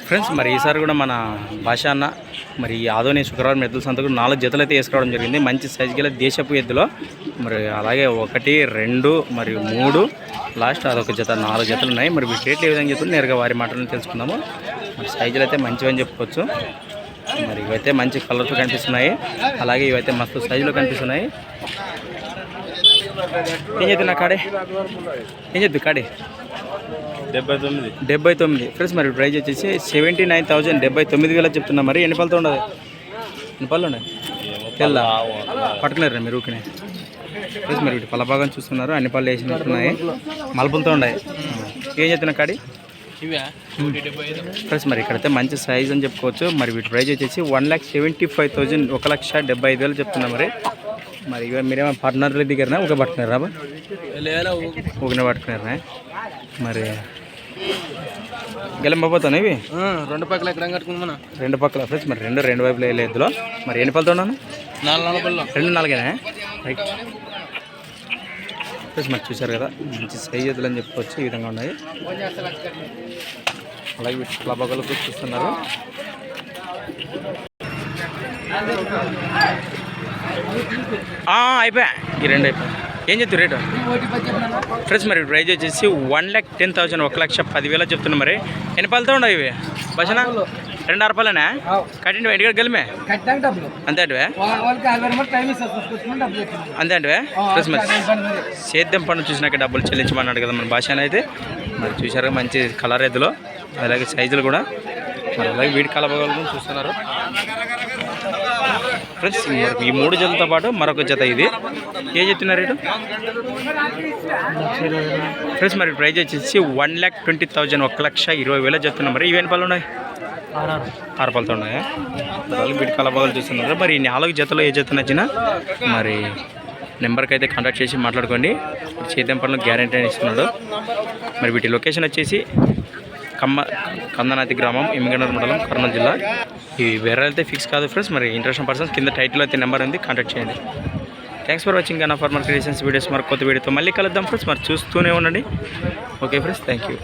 Friends మరి ఈసారి కూడా మన భాష అన్న మరి ఆదోని శుక్రవారం ఎద్దుల సంతకు 4 జతలు అయితే వేసుకోవడం జరిగింది. మంచి సైజు గల దేశపు ఎద్దులో మరి అలాగే 1, 2 మరియు 3 లాస్ట్ అదొక జత 4 జతలు ఉన్నాయి. మరి వీటి రేట్లు ఏ విధంగా చెప్తుంది నేరుగా వారి మాటలను తెలుసుకుందాము. మరి సైజులు అయితే మంచివని చెప్పుకోవచ్చు. మరి ఇవైతే మంచి కలర్తో కనిపిస్తున్నాయి, అలాగే ఇవైతే మస్తు సైజులో కనిపిస్తున్నాయి. ఏం చెప్తున్నా కాడే, ఏం చెప్తు కాడే 79 ఫ్రెండ్స్. మరి ప్రైజ్ వచ్చేసి 79,000 79,000 చెప్తున్నా. మరి ఎన్ని పళ్ళతో ఉండదు, ఎన్ని పళ్ళు ఉన్నాయి తెల్లా పట్టుకున్నారు మీరు ఊరికనే ఫ్రెండ్స్. మరి వీటి పళ్ళ భాగం చూస్తున్నారు, అన్ని పళ్ళు వేసినట్టున్నాయి, మలుపులతో ఉన్నాయి. ఏం చెప్తున్నా కాడి ఫ్రెండ్స్. మరి ఇక్కడైతే మంచి సైజ్ అని చెప్పుకోవచ్చు. మరి వీటి ప్రైజ్ వచ్చేసి 1,75,000 1,75,000 చెప్తున్నా. మరి ఇక మీరేమో పార్ట్నర్ దగ్గరనా ఒక పట్టుకున్నారా, ఒకనే పట్టుకున్నారా? మరి గెలంపోతాను ఇవి 2 పక్కల ఎక్కడ కట్టుకుందా 2 పక్కల ఫ్రెండ్స్. మరి రెండు వైపులు వేయలేదులో. మరి ఎన్ని పళ్ళతో ఉన్నాను 2-4 రైట్ ఫ్రెండ్స్. మరి చూసారు కదా మంచి సైజ్ ఎద్దులు అని చెప్పుకోవచ్చు. ఈ విధంగా ఉన్నాయి. అలాగే వీటి క్లబగలు చూస్తున్నారు. అయిపోయా ఈ 2 అయిపోయాయి. ఏం చెప్తారు రేటు ఫ్రెండ్స్? మరి ప్రైజ్ వచ్చేసి 1,10,000 1,10,000 చెప్తున్నా. మరి ఎన్ని పళ్ళతో ఉండవు ఇవి భజన? 2 అరపాలనే కట్టిండి ఇంటికి గెలిమే అంతే అంటివే అంతే అంటివే ఫ్రెండ్స్. మరి సేద్యం పనులు చూసినాక డబ్బులు చెల్లించమన్నాడు కదా మన భాష అయితే. మరి చూసారు మంచి కలర్ ఎద్దులో, అలాగే సైజులు కూడా. మరి అలాగే వీడి కలపగలను చూస్తున్నారు ఫ్రెండ్స్. ఈ 3 జతలతో పాటు మరొక జత ఇది. ఏం చెప్తున్నారు రేటు ఫ్రెండ్స్? మరి ప్రైజ్ వచ్చేసి 1,20,000 1,20,000 చెప్తున్నారు. మరి ఇవేం పళ్ళు ఉన్నాయి? 6 పళ్ళతో ఉన్నాయా? వీటి కలపగలు చూస్తున్నారు. మరి ఈ 4 జతలో ఏ జత నచ్చినా మరి నెంబర్కి అయితే కాంటాక్ట్ చేసి మాట్లాడుకోండి. చేద్దాం పనులు గ్యారెంటీ అని ఇస్తున్నాడు. మరి వీటి లొకేషన్ వచ్చేసి కందనాతి గ్రామం, ఇమిగనూరు మండలం, కర్నూలు జిల్లా. ఇవి వేరే అయితే ఫిక్స్ కాదు ఫ్రెండ్స్. మరి ఇంట్రెస్ట్ పర్సన్స్ కింద టైటిల్ అయితే నెంబర్ ఉంది, కాంటాక్ట్ చేయండి. థ్యాంక్స్ ఫర్ వాచింగ్ అన్న ఫార్మర్ క్రియేషన్స్ వీడియోస్. మరి కొత్త వీడియోతో మళ్ళీ కలుద్దాం ఫ్రెండ్స్. మరి చూస్తూనే ఉండండి. Okay friends, thank you.